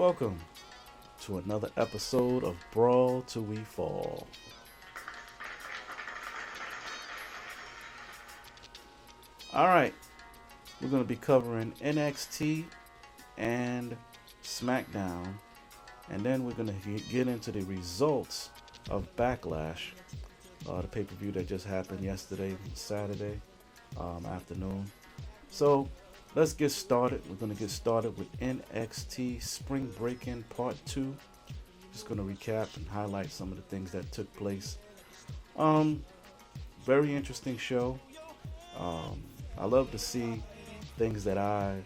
Welcome to another episode of Brawl Till We Fall. Alright, we're going to be covering NXT and SmackDown, and then we're going to get into the results of BACKLASH, the pay-per-view that just happened yesterday, Saturday afternoon. So let's get started. We're going to get started with NXT Spring Break-In Part 2. Just going to recap and highlight some of the things that took place. Very interesting show. I love to see things that I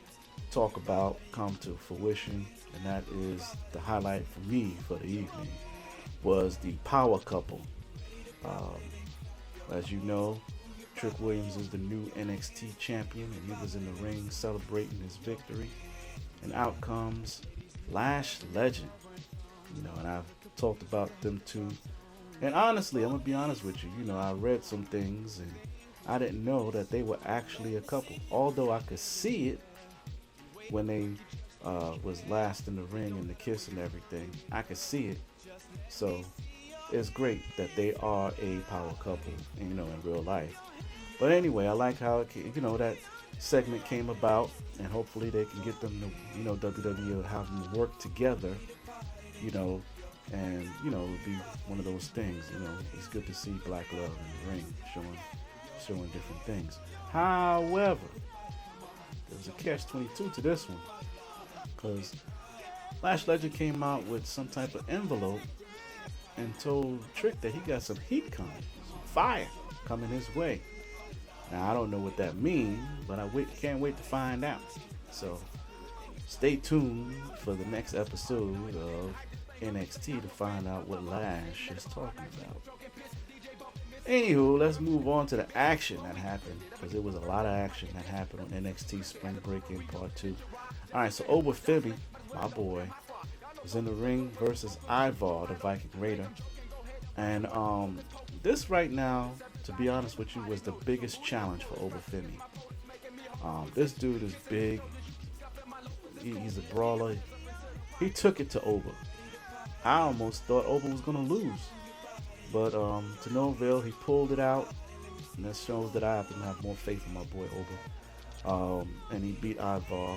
talk about come to fruition, and that is the highlight for me for the evening was the power couple. As you know, Trick Williams is the new NXT champion, and he was in the ring celebrating his victory. And out comes Lash Legend. And I've talked about them too. And honestly, I'm gonna be honest with you. I read some things, and I didn't know that they were actually a couple. Although I could see it when they was last in the ring and the kiss and everything. I could see it. So it's great that they are a power couple, in real life. But anyway, I like how that segment came about, and hopefully they can get them to, WWE will have them work together, and it'll be one of those things. It's good to see Black Love in the ring showing different things. However, there's a catch-22 to this one, because Lash Legend came out with some type of envelope and told Trick that he got some heat coming, some fire coming his way. Now, I don't know what that means, but I can't wait to find out. So stay tuned for the next episode of NXT to find out what Lash is talking about. Anywho, let's move on to the action that happened, because there was a lot of action that happened on NXT Spring Break-In Part 2. Alright, so Obafemi, my boy, was in the ring versus Ivar, the Viking Raider. And this right now, to be honest with you, was the biggest challenge for Obafemi. This dude is big. He's a brawler. He took it to Oba. I almost thought Oba was going to lose. But to no avail, he pulled it out. And that shows that I have to have more faith in my boy Oba. And he beat Ivar.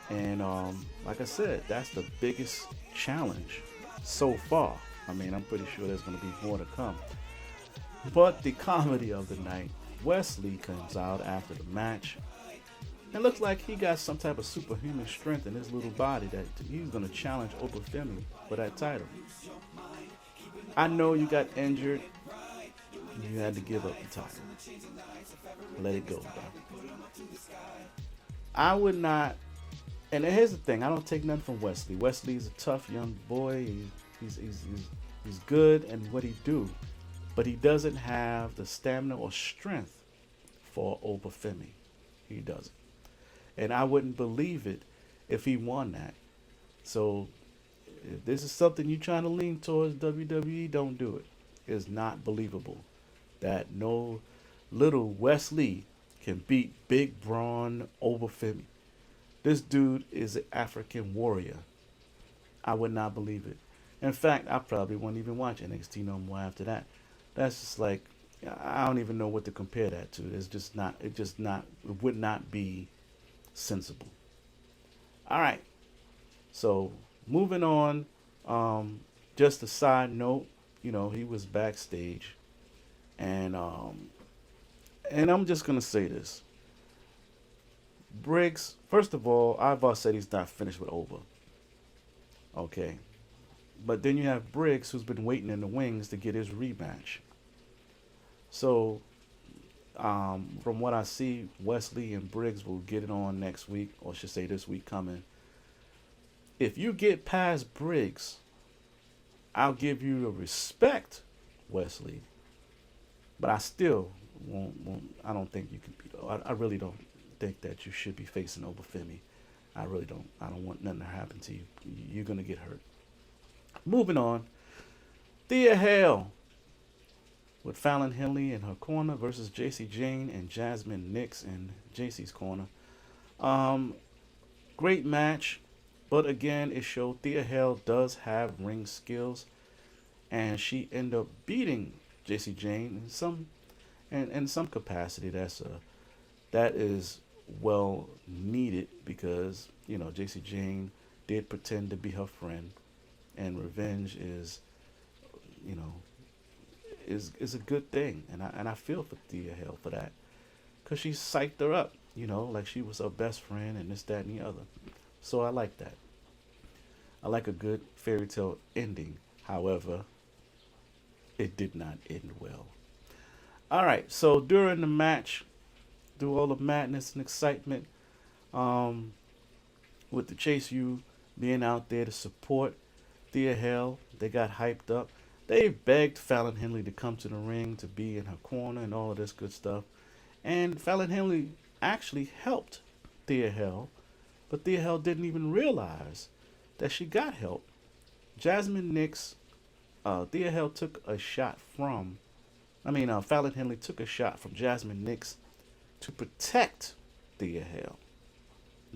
And like I said, that's the biggest challenge so far. I mean, I'm pretty sure there's going to be more to come. But the comedy of the night, Wesley comes out after the match. It looks like he got some type of superhuman strength in his little body that he's going to challenge Obafemi for that title. I know you got injured. You had to give up the title. Let it go, bro. I would not. And here's the thing. I don't take nothing from Wesley. Wesley's a tough young boy. He's good in what he do. But he doesn't have the stamina or strength for Obafemi. He doesn't. And I wouldn't believe it if he won that. So if this is something you're trying to lean towards WWE, don't do it. It's not believable that no little Wesley can beat Big Braun Obafemi. This dude is an African warrior. I would not believe it. In fact, I probably won't even watch NXT no more after that. That's just like, I don't even know what to compare that to. It would not be sensible. All right. So moving on, just a side note, he was backstage, and I'm just gonna say this. Briggs, first of all, Ivar said he's not finished with Oba. Okay. But then you have Briggs, who's been waiting in the wings to get his rematch. So, from what I see, Wesley and Briggs will get it on next week, or I should say this week coming. If you get past Briggs, I'll give you the respect, Wesley. But I still won't. I don't think you can beat. I really don't think that you should be facing Obafemi. I really don't. I don't want nothing to happen to you. You're gonna get hurt. Moving on, Thea Hale with Fallon Henley in her corner versus JC Jane and Jasmine Nix in JC's corner. Great match. But again, it showed Thea Hale does have ring skills, and she ended up beating JC Jane in some capacity. That is well needed because JC Jane did pretend to be her friend, and revenge you know is a good thing, and I feel for Thea Hale for that because she psyched her up, like she was her best friend and this, that, and the other. So I like that. I like a good fairy tale ending. However, it did not end well. All right, so during the match, through all the madness and excitement, um, with the Chase U being out there to support Thea Hale, they got hyped up. They begged Fallon Henley to come to the ring to be in her corner and all of this good stuff. And Fallon Henley actually helped Thea Hale, but Thea Hale didn't even realize that she got help. Jasmine Nix, Thea Hale took a shot from, Fallon Henley took a shot from Jasmine Nix to protect Thea Hale.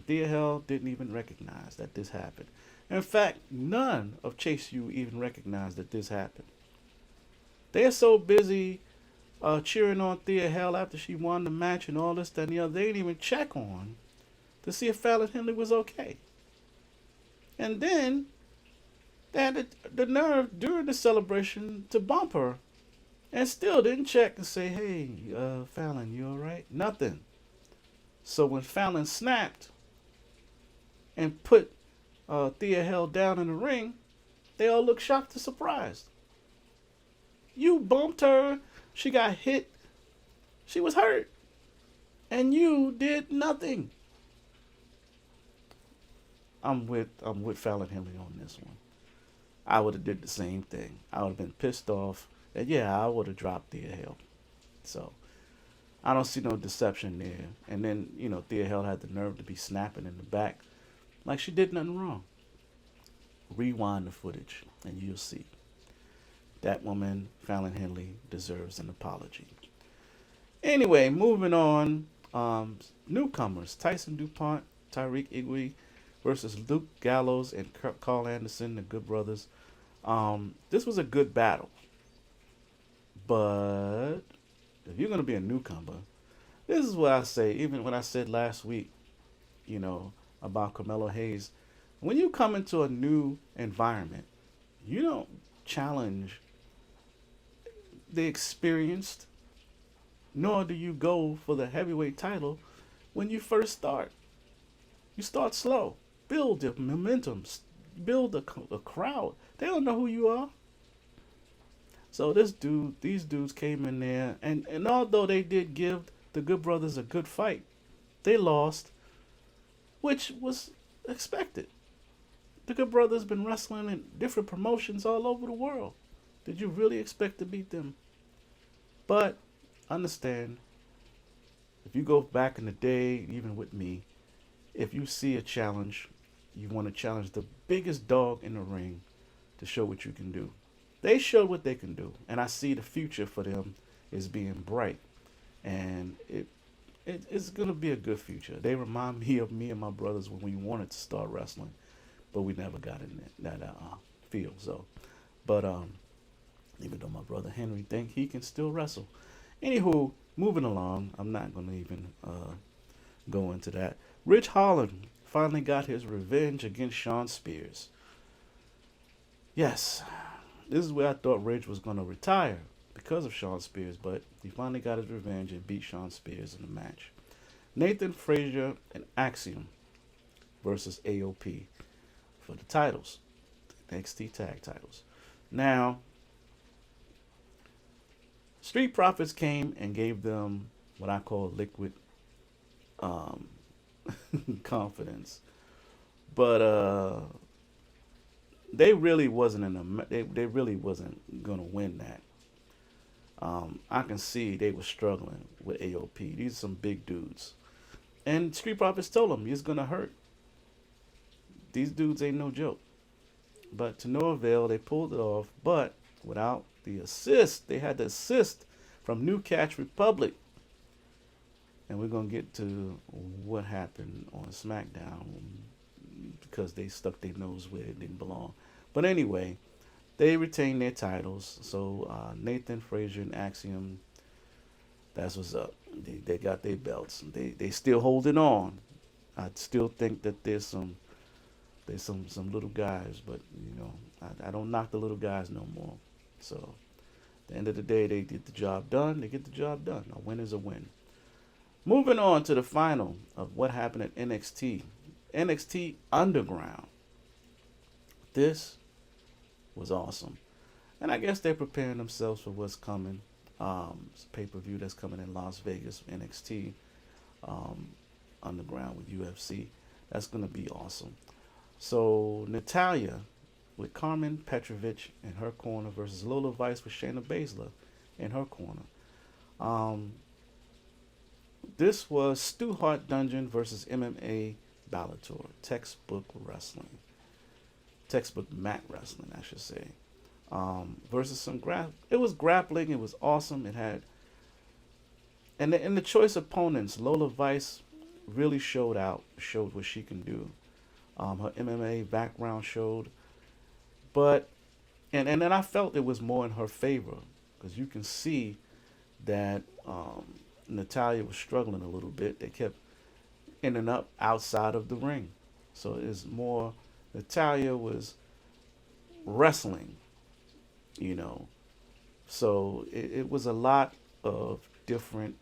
Thea Hale didn't even recognize that this happened. In fact, none of Chase U even recognized that this happened. They're so busy cheering on Thea Hale after she won the match and all this, that, and the other. They didn't even check on to see if Fallon Henley was okay. And then they had the nerve during the celebration to bump her and still didn't check and say, hey, Fallon, you all right? Nothing. So when Fallon snapped and put Thea Hale down in the ring, they all looked shocked and surprised. You bumped her. She got hit. She was hurt. And you did nothing. I'm with Fallon Henley on this one. I would have did the same thing. I would have been pissed off. And yeah, I would have dropped Thea Hale. So I don't see no deception there. And then, Thea Hale had the nerve to be snapping in the back like she did nothing wrong. Rewind the footage and you'll see. That woman, Fallon Henley, deserves an apology. Anyway, moving on. Newcomers, Tyson DuPont, Tyreek Igwe versus Luke Gallows and Carl Anderson, the Good Brothers. This was a good battle. But if you're going to be a newcomer, this is what I say, even when I said last week, about Carmelo Hayes. When you come into a new environment, you don't challenge the experienced, nor do you go for the heavyweight title when you first start. You start slow, build the momentum, build a crowd. They don't know who you are. So these dudes came in there, and although they did give the Good Brothers a good fight, they lost, which was expected. The Good Brothers been wrestling in different promotions all over the world. Did you really expect to beat them? But understand, if you go back in the day, even with me, if you see a challenge, you want to challenge the biggest dog in the ring to show what you can do. They showed what they can do, and I see the future for them is being bright, and it's gonna be a good future. They remind me of me and my brothers when we wanted to start wrestling, but we never got in that field. So, but even though my brother Henry think he can still wrestle. Anywho, moving along, I'm not gonna even go into that. Rich Holland finally got his revenge against Shawn Spears. Yes, this is where I thought Rich was going to retire because of Shawn Spears, but he finally got his revenge and beat Shawn Spears in the match. Nathan Frazier and Axiom versus AOP for the titles, the NXT tag titles. Now, Street Profits came and gave them what I call liquid confidence, but they really wasn't they really wasn't gonna win that. I can see they were struggling with AOP. These are some big dudes, and Street Profits told them it's gonna hurt. These dudes ain't no joke. But to no avail, they pulled it off. But without the assist, they had the assist from New Catch Republic. And we're going to get to what happened on SmackDown because they stuck their nose where it didn't belong. But anyway, they retained their titles. So Nathan, Frazier, and Axiom, that's what's up. They got their belts. They still holding on. I still think that there's some little guys, but I don't knock the little guys no more. So at the end of the day, they get the job done. They get the job done. A win is a win. Moving on to the final of what happened at NXT. NXT Underground. This was awesome. And I guess they're preparing themselves for what's coming. It's a pay-per-view that's coming in Las Vegas, NXT Underground with UFC. That's going to be awesome. So Natalya with Carmen Petrovich in her corner versus Lola Vice with Shayna Baszler in her corner. This was Stu Hart Dungeon versus MMA Bellator. Textbook wrestling. Textbook mat wrestling, I should say. Versus some it was grappling. It was awesome. It had, and the choice opponents, Lola Vice really showed what she can do. Her MMA background showed, but and then I felt it was more in her favor because you can see that Natalya was struggling a little bit. They kept ending up outside of the ring, so it's more Natalya was wrestling, so it was a lot of different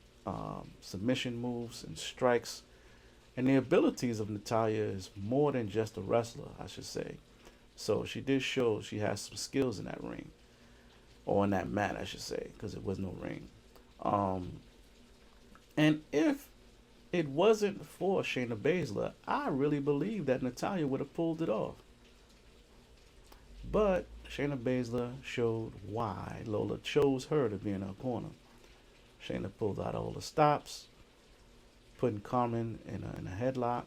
submission moves and strikes. And the abilities of Natalya is more than just a wrestler, I should say. So she did show she has some skills in that ring. Or in that mat, I should say, because it was no ring. And if it wasn't for Shayna Baszler, I really believe that Natalya would have pulled it off. But Shayna Baszler showed why Lola chose her to be in her corner. Shayna pulled out all the stops, putting Carmen in a headlock.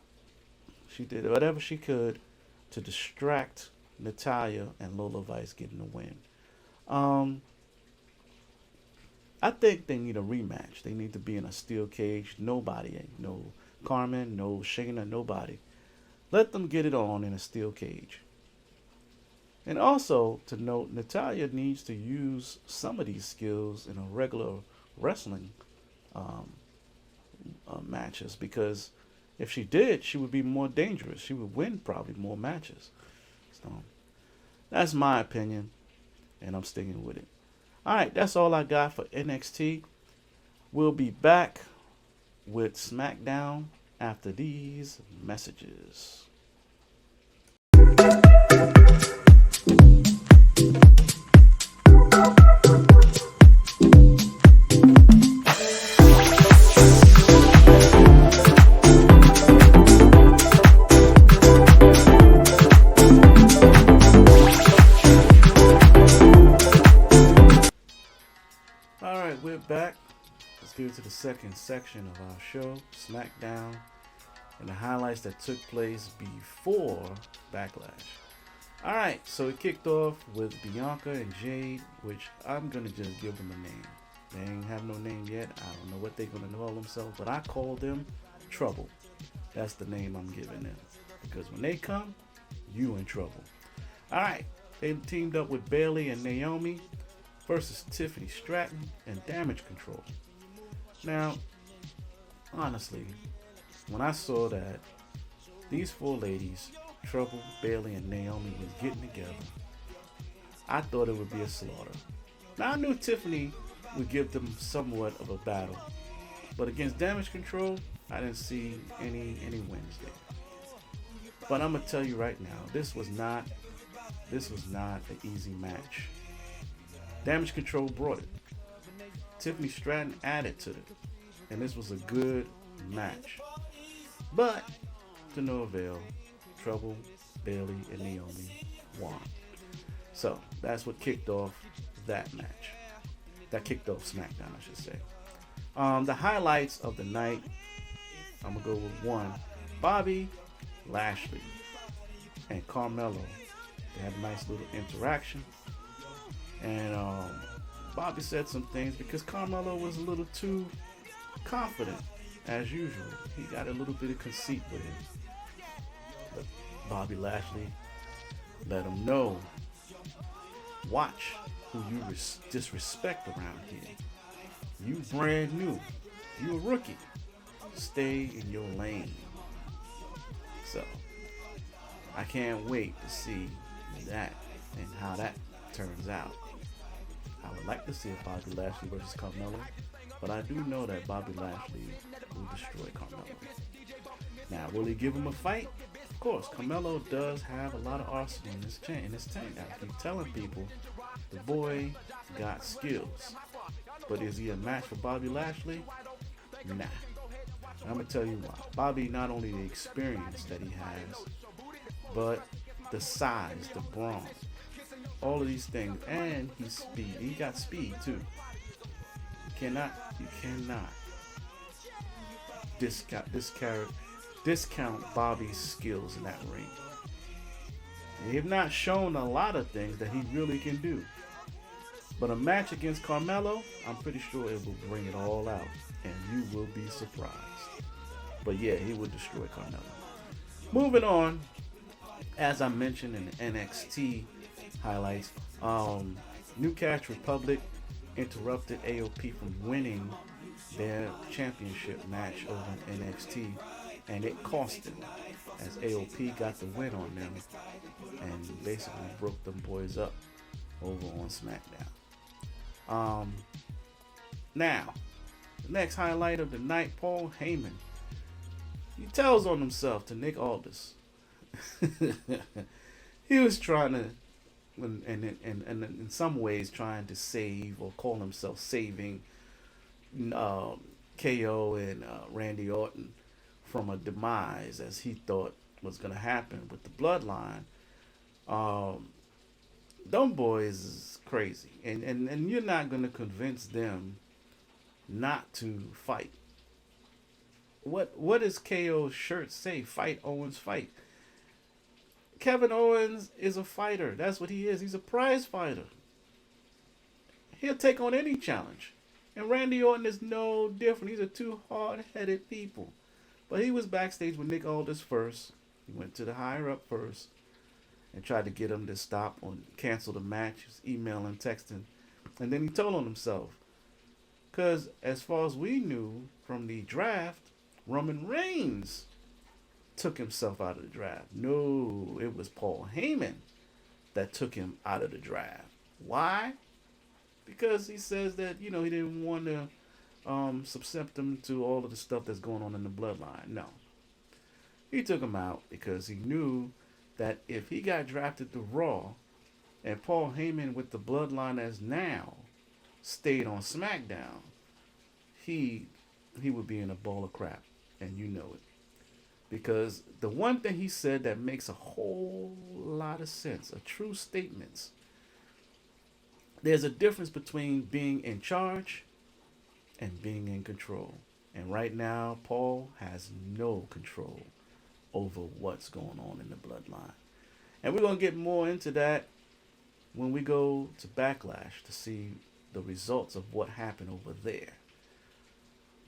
She did whatever she could to distract Natalya and Lola Vice getting the win. I think they need a rematch. They need to be in a steel cage. Nobody, no Carmen, no Shayna, nobody. Let them get it on in a steel cage. And also to note, Natalya needs to use some of these skills in a regular wrestling matches, because if she did, she would be more dangerous. She would win probably more matches. So that's my opinion, and I'm sticking with it. All right, that's all I got for NXT. We'll be back with SmackDown after these messages. Back. Let's get to the second section of our show, SmackDown, and the highlights that took place before Backlash. Alright, so it kicked off with Bianca and Jade, which I'm going to just give them a name. They ain't have no name yet. I don't know what they're going to call themselves, but I call them Trouble. That's the name I'm giving them. Because when they come, you in trouble. Alright, they teamed up with Bayley and Naomi versus Tiffany Stratton and Damage Control. Now, honestly, when I saw that these four ladies, Trouble, Bayley, and Naomi, was getting together, I thought it would be a slaughter. Now, I knew Tiffany would give them somewhat of a battle, but against Damage Control, I didn't see any wins there. But I'm gonna tell you right now, this was not an easy match. Damage Control brought it. Tiffany Stratton added to it. And this was a good match. But, to no avail, Trouble, Bayley, and Naomi won. So, that's what kicked off that match. That kicked off SmackDown, I should say. The highlights of the night, I'm going to go with one. Bobby Lashley and Carmelo. They had a nice little interaction. And Bobby said some things because Carmelo was a little too confident, as usual. He got a little bit of conceit with him. But Bobby Lashley let him know, watch who you disrespect around here. You brand new. You a rookie. Stay in your lane. So, I can't wait to see that and how that turns out. I would like to see a Bobby Lashley versus Carmelo, but I do know that Bobby Lashley will destroy Carmelo. Now, will he give him a fight? Of course, Carmelo does have a lot of arsenal in his tank. I keep telling people, the boy got skills. But is he a match for Bobby Lashley? Nah. I'm going to tell you why. Bobby, not only the experience that he has, but the size, the brawn, all of these things, and he's speed. He got speed too. You cannot discount Bobby's skills in that ring. They have not shown a lot of things that he really can do. But a match against Carmelo, I'm pretty sure it will bring it all out, and you will be surprised. But yeah, he would destroy Carmelo. Moving on, as I mentioned in the NXT highlights, New Catch Republic interrupted AOP from winning their championship match over in NXT, and it cost them, as AOP got the win on them and basically broke them boys up over on SmackDown. Now, the next highlight of the night, Paul Heyman. He tells on himself to Nick Aldis. He was trying to, and in some ways trying to save or call himself saving KO and Randy Orton from a demise, as he thought was going to happen with the bloodline. Them boys is crazy, and you're not going to convince them not to fight. What does KO's shirt say? Fight, Owens, fight. Kevin Owens is a fighter. That's what he is. He's a prize fighter. He'll take on any challenge. And Randy Orton is no different. These are two hard-headed people. But he was backstage with Nick Aldis first. He went to the higher up first and tried to get him to stop or cancel the match. He was emailing, texting. And then he told on himself. Because as far as we knew from the draft, Roman Reigns took himself out of the draft. No, it was Paul Heyman that took him out of the draft. Why? Because he says that, he didn't want to subject him to all of the stuff that's going on in the bloodline. No. He took him out because he knew that if he got drafted to Raw and Paul Heyman with the bloodline as now stayed on SmackDown, he would be in a bowl of crap. And you know it. Because the one thing he said that makes a whole lot of sense, a true statement, there's a difference between being in charge and being in control. And right now, Paul has no control over what's going on in the bloodline. And we're going to get more into that when we go to Backlash to see the results of what happened over there.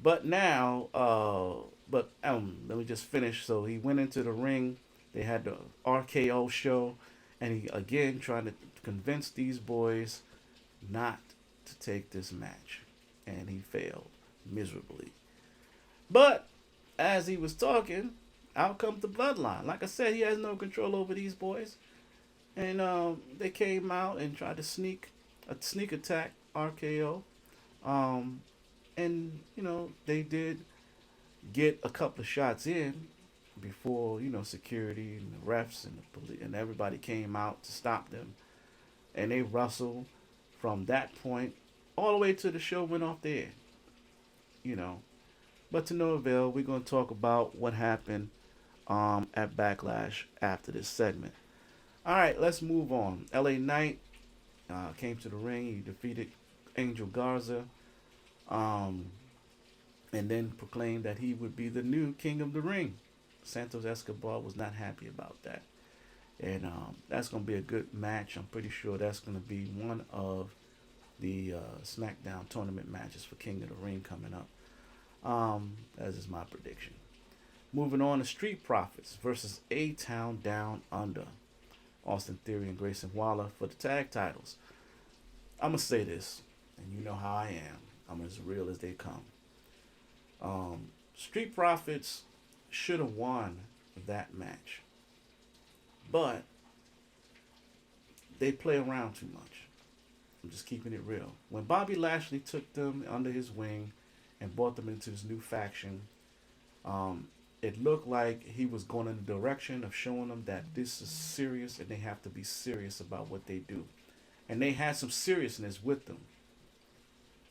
But now, let me just finish. So he went into the ring. They had the RKO show. And he, again, trying to convince these boys not to take this match. And he failed miserably. But as he was talking, out comes the bloodline. Like I said, he has no control over these boys. And they came out and tried to sneak attack RKO. And, they did get a couple of shots in before, security and the refs and the police and everybody came out to stop them. And they wrestled from that point all the way to the show went off the air. But to no avail, we're going to talk about what happened at Backlash after this segment. All right, let's move on. LA Knight came to the ring. He defeated Angel Garza. And then proclaimed that he would be the new King of the Ring. Santos Escobar was not happy about that. And that's going to be a good match. I'm pretty sure that's going to be one of the SmackDown tournament matches for King of the Ring coming up. As is my prediction. Moving on to Street Profits versus A-Town Down Under. Austin Theory and Grayson Waller for the tag titles. I'm going to say this, and you know how I am. I'm as real as they come. Street Profits should have won that match. But they play around too much. I'm just keeping it real. When Bobby Lashley took them under his wing and brought them into his new faction, it looked like he was going in the direction of showing them that this is serious and they have to be serious about what they do. And they had some seriousness with them.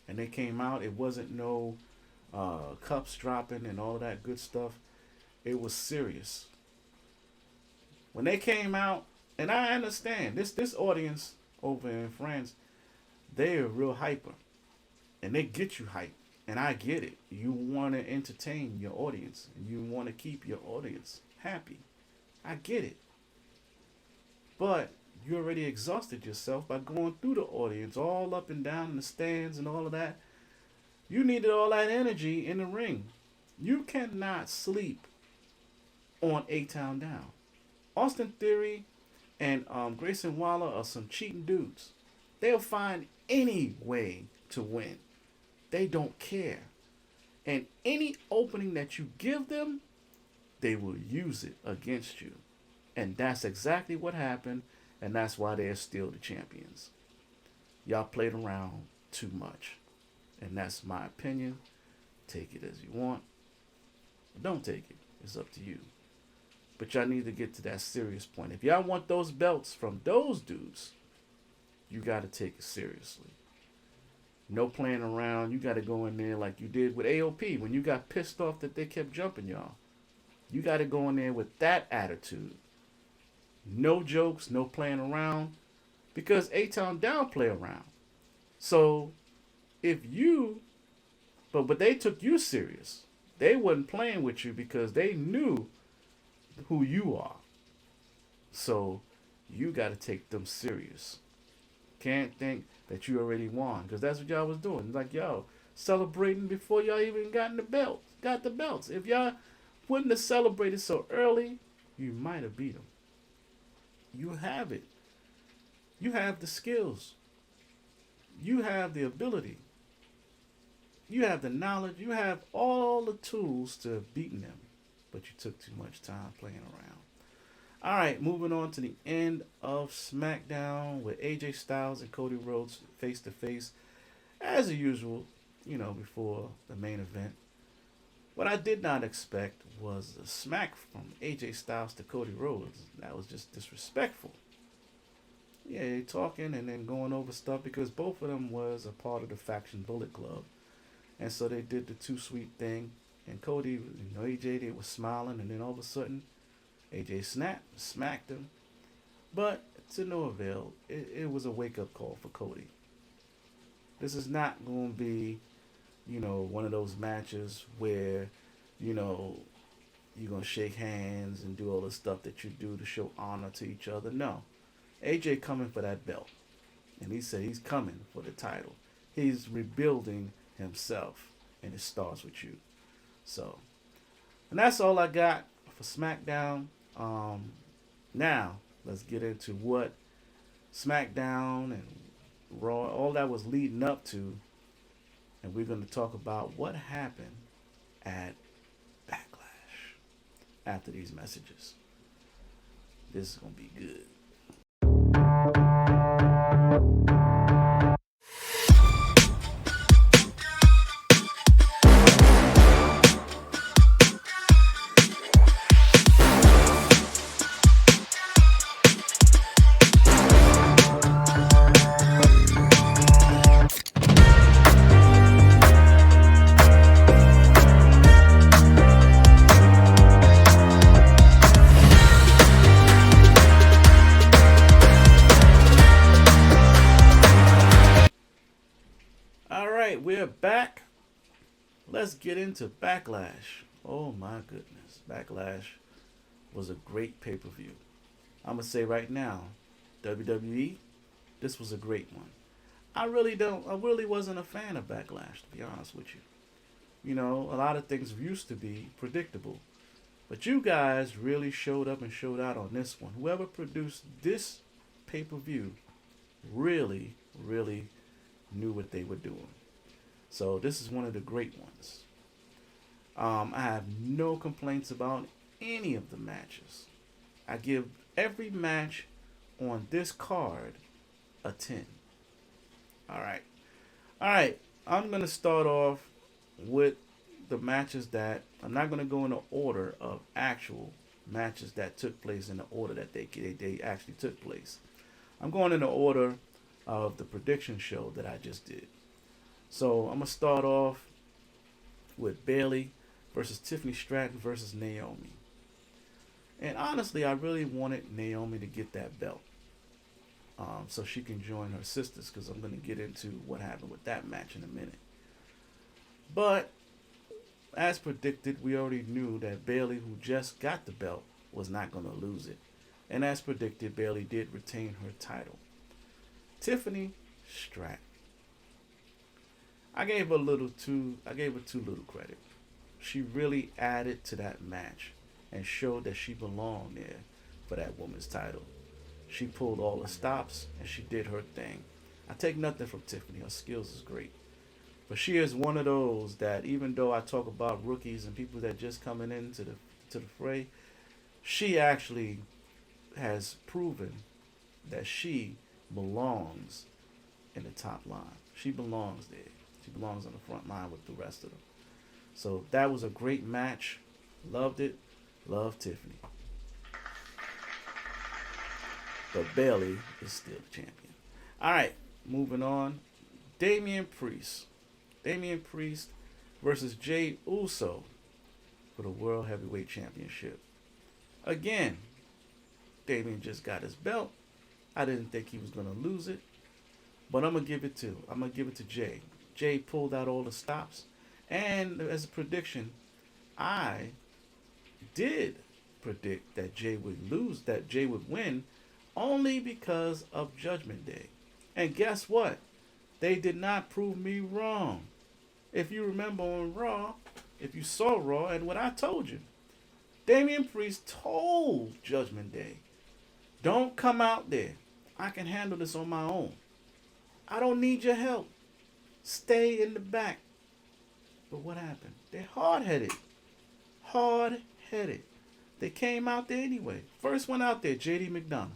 And they came out, it wasn't no cups dropping and all of that good stuff. It was serious. When they came out, and I understand, this audience over in France, they are real hyper. And they get you hype. And I get it. You want to entertain your audience. And you want to keep your audience happy. I get it. But you already exhausted yourself by going through the audience, all up and down in the stands and all of that. You needed all that energy in the ring. You cannot sleep on A-Town Down. Austin Theory and Grayson Waller are some cheating dudes. They'll find any way to win. They don't care. And any opening that you give them, they will use it against you. And that's exactly what happened. And that's why they're still the champions. Y'all played around too much. And that's my opinion. Take it as you want. But don't take it. It's up to you. But y'all need to get to that serious point. If y'all want those belts from those dudes, you got to take it seriously. No playing around. You got to go in there like you did with AOP when you got pissed off that they kept jumping y'all. You got to go in there with that attitude. No jokes, no playing around. Because A-Town Down play around. So, if you... But they took you serious. They wasn't playing with you because they knew who you are. So, you got to take them serious. Can't think that you already won. Because that's what y'all was doing. Like, yo, celebrating before y'all even got the belts. If y'all wouldn't have celebrated so early, you might have beat them. You have it. You have the skills. You have the ability. You have the knowledge. You have all the tools to beating them. But you took too much time playing around. All right, moving on to the end of SmackDown with AJ Styles and Cody Rhodes face to face, as usual, before the main event. What I did not expect was a smack from AJ Styles to Cody Rhodes. That was just disrespectful. Yeah, they talking and then going over stuff because both of them was a part of the faction Bullet Club. And so they did the too sweet thing. And Cody, AJ, they was smiling, and then all of a sudden, AJ smacked him. But to no avail, it was a wake-up call for Cody. This is not going to be, one of those matches where, you're going to shake hands and do all the stuff that you do to show honor to each other. No. AJ coming for that belt. And he said he's coming for the title. He's rebuilding himself. And it starts with you. So, and that's all I got for SmackDown. Now, let's get into what SmackDown and Raw, all that was leading up to. And we're going to talk about what happened at Backlash after these messages. This is going to be good. We're back. Let's get into Backlash. Oh my goodness. Backlash was a great pay-per-view. I'm going to say right now, WWE, this was a great one. I really wasn't a fan of Backlash, to be honest with you. A lot of things used to be predictable. But you guys really showed up and showed out on this one. Whoever produced this pay-per-view really, really knew what they were doing. So this is one of the great ones. I have no complaints about any of the matches. I give every match on this card a 10. All right. All right. I'm going to start off with the matches that I'm not going to go in the order of actual matches that took place in the order that they actually took place. I'm going in the order of the prediction show that I just did. So I'm going to start off with Bayley versus Tiffany Stratton versus Naomi. And honestly, I really wanted Naomi to get that belt so she can join her sisters, because I'm going to get into what happened with that match in a minute. But as predicted, we already knew that Bayley, who just got the belt, was not going to lose it. And as predicted, Bayley did retain her title. Tiffany Stratton. I gave her too little credit. She really added to that match and showed that she belonged there for that woman's title. She pulled all the stops and she did her thing. I take nothing from Tiffany. Her skills is great. But she is one of those that, even though I talk about rookies and people that just coming into the fray, she actually has proven that she belongs in the top line. She belongs there. She belongs on the front line with the rest of them. So that was a great match. Loved it. Loved Tiffany. But Bayley is still the champion. All right, moving on. Damian Priest. Damian Priest versus Jey Uso for the World Heavyweight Championship. Again, Damian just got his belt. I didn't think he was going to lose it. But I'm going to give it to Jey. Jey pulled out all the stops. And as a prediction, I did predict that Jey would lose, that Jey would win, only because of Judgment Day. And guess what? They did not prove me wrong. If you remember on Raw, if you saw Raw and what I told you, Damian Priest told Judgment Day, don't come out there. I can handle this on my own. I don't need your help. Stay in the back. But what happened? They're hard-headed. Hard-headed. They came out there anyway. First one out there, JD McDonough.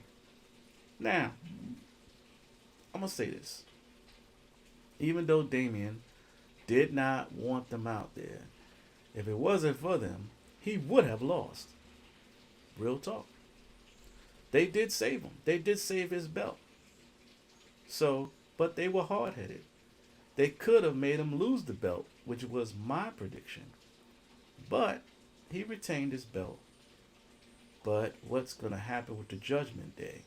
Now, I'm going to say this. Even though Damian did not want them out there, if it wasn't for them, he would have lost. Real talk. They did save him. They did save his belt. So, but they were hard-headed. They could have made him lose the belt, which was my prediction. But he retained his belt. But what's going to happen with the Judgment Day?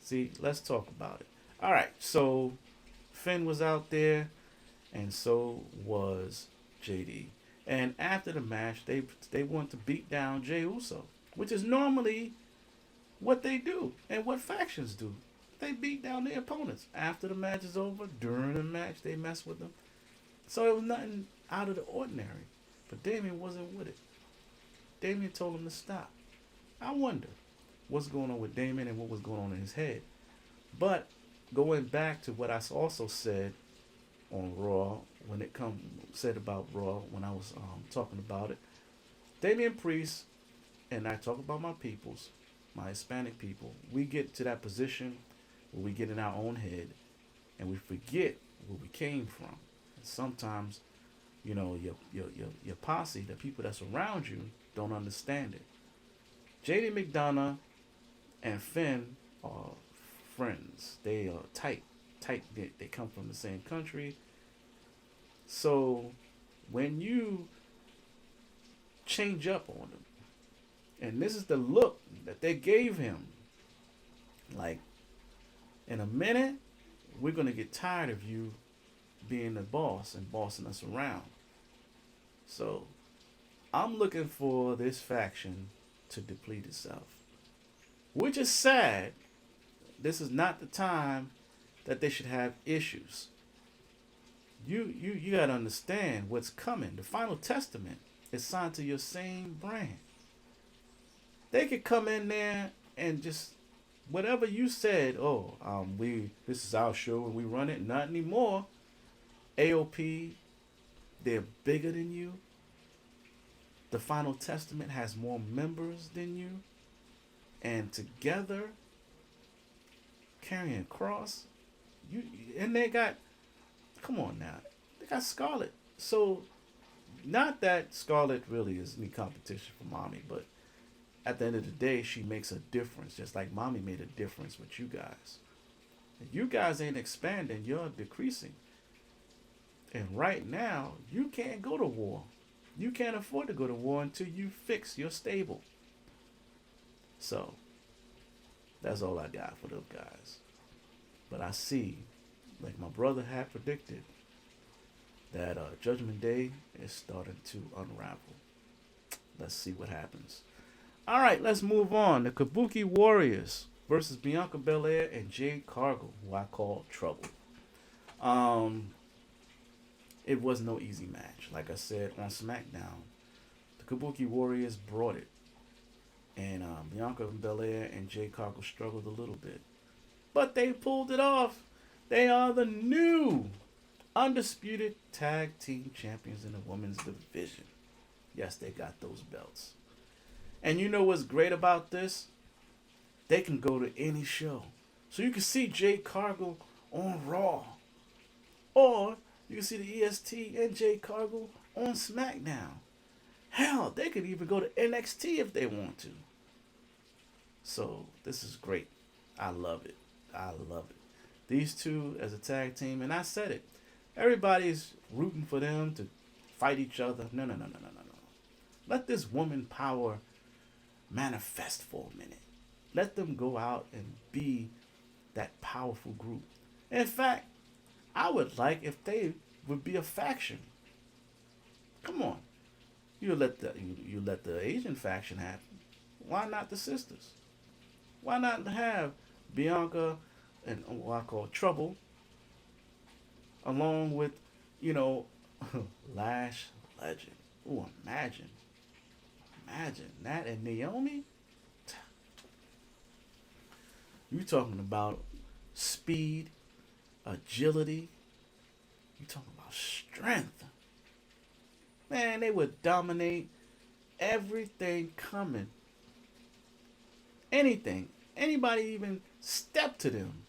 See, let's talk about it. All right, so Finn was out there, and so was JD. And after the match, they want to beat down Jey Uso, which is normally what they do and what factions do. They beat down their opponents. After the match is over, during the match, they mess with them. So it was nothing out of the ordinary. But Damian wasn't with it. Damian told him to stop. I wonder what's going on with Damian and what was going on in his head. But going back to what I also said on Raw, when it said about Raw, when I was talking about it, Damian Priest, and I talk about my peoples, my Hispanic people, we get to that position where we get in our own head and we forget where we came from. And sometimes, you know, your posse, the people that's around you, don't understand it. JD McDonough and Finn are friends. They are tight knit. They come from the same country. So when you change up on them, and this is the look that they gave him, like, in a minute, we're going to get tired of you being the boss and bossing us around. So I'm looking for this faction to deplete itself, which is sad. This is not the time that they should have issues. You got to understand what's coming. The Final Testament is signed to your same brand. They could come in there and just whatever you said. Oh, we this is our show and we run it. Not anymore. AOP, they're bigger than you. The Final Testament has more members than you, and together carrying cross, you and they got. Come on now, they got Scarlet. So, not that Scarlet really is any competition for Mommy, but at the end of the day, she makes a difference, just like Mommy made a difference with you guys. If you guys ain't expanding, you're decreasing. And right now, you can't go to war. You can't afford to go to war until you fix your stable. So, that's all I got for those guys. But I see, like my brother had predicted, that Judgment Day is starting to unravel. Let's see what happens. All right, let's move on. The Kabuki Warriors versus Bianca Belair and Jade Cargill, who I call Trouble. It was no easy match. Like I said on SmackDown, the Kabuki Warriors brought it. And Bianca Belair and Jade Cargill struggled a little bit. But they pulled it off. They are the new undisputed tag team champions in the women's division. Yes, they got those belts. And you know what's great about this? They can go to any show. So you can see Jade Cargill on Raw. Or you can see the EST and Jade Cargill on SmackDown. Hell, they could even go to NXT if they want to. So this is great. I love it. I love it. These two as a tag team, and I said it. Everybody's rooting for them to fight each other. No. Let this woman power manifest for a minute. Let them go out and be that powerful group. In fact, I would like if they would be a faction. Come on. You let the Asian faction happen. Why not the sisters? Why not have Bianca and what I call Trouble along with, Lash Legend. Ooh, imagine that and Naomi. You talking about speed, agility. You talking about strength. Man, they would dominate everything coming. Anything. Anybody even step to them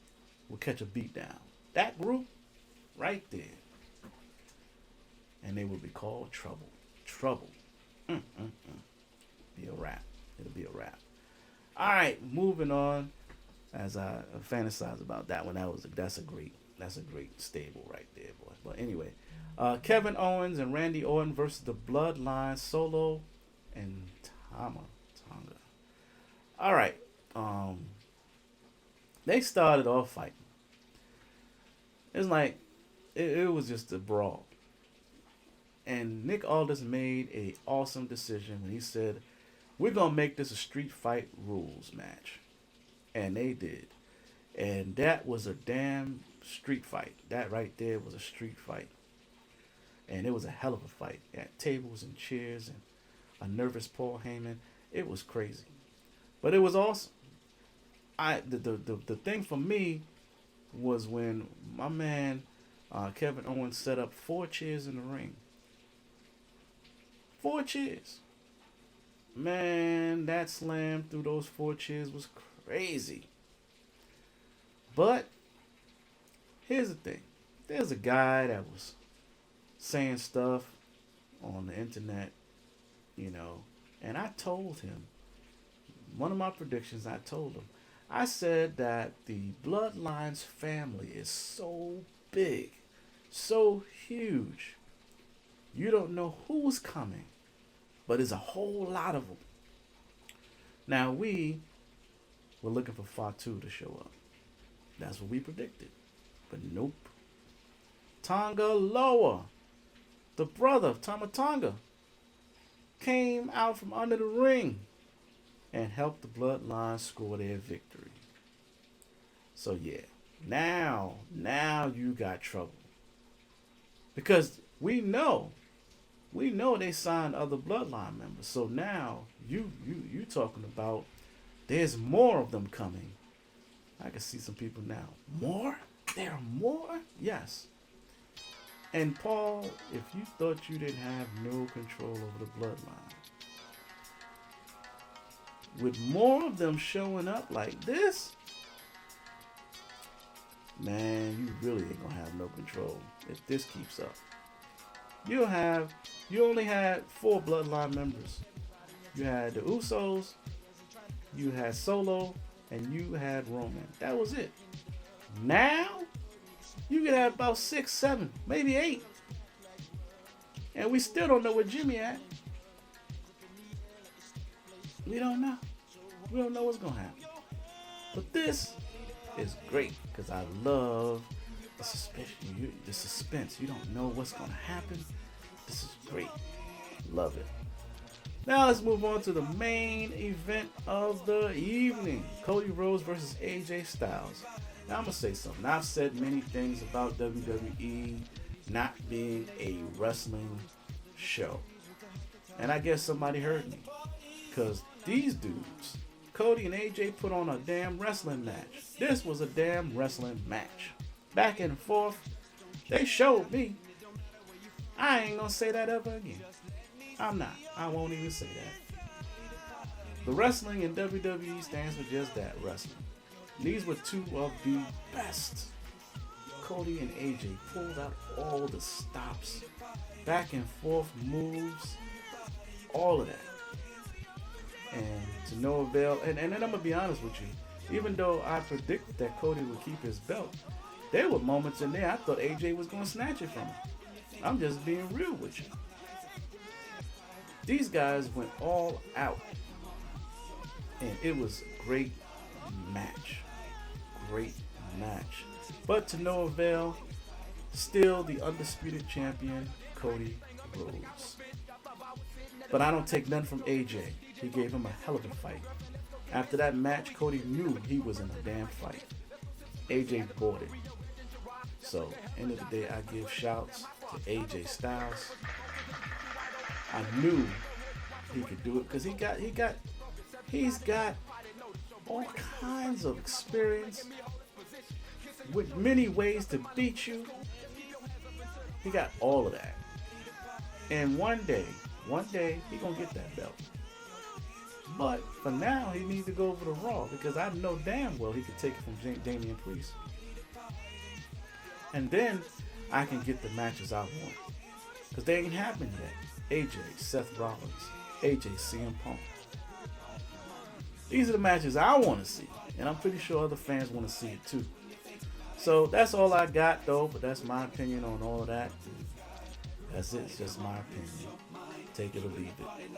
will catch a beat down. That group right there. And they will be called Trouble. Trouble. Be a wrap. It'll be a wrap. All right, moving on. As I fantasize about that one, that's a great stable right there, boy. But anyway, Kevin Owens and Randy Orton versus the Bloodline, Solo and Tonga. All right, they started off fighting. It's like it was just a brawl. And Nick Aldis made a awesome decision when he said, "We're gonna make this a street fight rules match," and they did. And that was a damn street fight. That right there was a street fight. And it was a hell of a fight. It had tables and chairs and a nervous Paul Heyman. It was crazy. But it was awesome. The thing for me was when my man Kevin Owens set up 4 chairs in the ring. 4 chairs. Man, that slam through those 4 chairs was crazy. But here's the thing. There's a guy that was saying stuff on the internet, and I told him, one of my predictions, I told him, I said that the Bloodlines family is so big, so huge, you don't know who's coming, but there's a whole lot of them. Now we were looking for Fatu to show up. That's what we predicted. But nope. Tonga Loa, the brother of Tama Tonga, came out from under the ring and helped the Bloodline score their victory. So yeah, now you got trouble. Because we know We know they signed other bloodline members. So now you talking about there's more of them coming. I can see some people now. More? There are more? Yes. And Paul, if you thought you didn't have no control over the bloodline, with more of them showing up like this, man, you really ain't gonna have no control if this keeps up. You only had 4 bloodline members. You had the Usos, you had Solo, and you had Roman. That was it. Now, you could have about 6, 7, maybe 8. And we still don't know where Jimmy at. We don't know. We don't know what's going to happen. But this is great because I love the suspense. You don't know what's going to happen. This is great. Love it. Now let's move on to the main event of the evening. Cody Rhodes versus AJ Styles. Now I'm going to say something. I've said many things about WWE not being a wrestling show. And I guess somebody heard me. Because these dudes, Cody and AJ, put on a damn wrestling match. This was a damn wrestling match. Back and forth. They showed me. I ain't going to say that ever again. I'm not. I won't even say that. The wrestling in WWE stands for just that, wrestling. These were 2 of the best. Cody and AJ pulled out all the stops, back and forth moves, all of that. And to no avail. And then I'm going to be honest with you. Even though I predicted that Cody would keep his belt, there were moments in there I thought AJ was going to snatch it from him. I'm just being real with you. These guys went all out. And it was a great match. Great match. But to no avail, still the undisputed champion, Cody Rhodes. But I don't take none from AJ. He gave him a hell of a fight. After that match, Cody knew he was in a damn fight. AJ bought it. So, end of the day, I give shouts to AJ Styles. I knew he could do it because he's got all kinds of experience with many ways to beat you. He got all of that. And one day he gonna get that belt. But for now, he needs to go over to Raw because I know damn well he could take it from Damian Priest. And then I can get the matches I want. Because they ain't happened yet. AJ, Seth Rollins, AJ, CM Punk. These are the matches I want to see. And I'm pretty sure other fans want to see it too. So that's all I got though. But that's my opinion on all of that. That's it. It's just my opinion. Take it or leave it.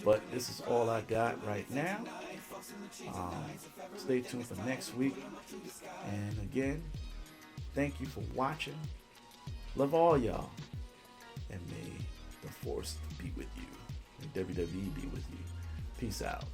But this is all I got right now. Stay tuned for next week. And again, thank you for watching. Love all y'all. And may the force be with you. May WWE be with you. Peace out.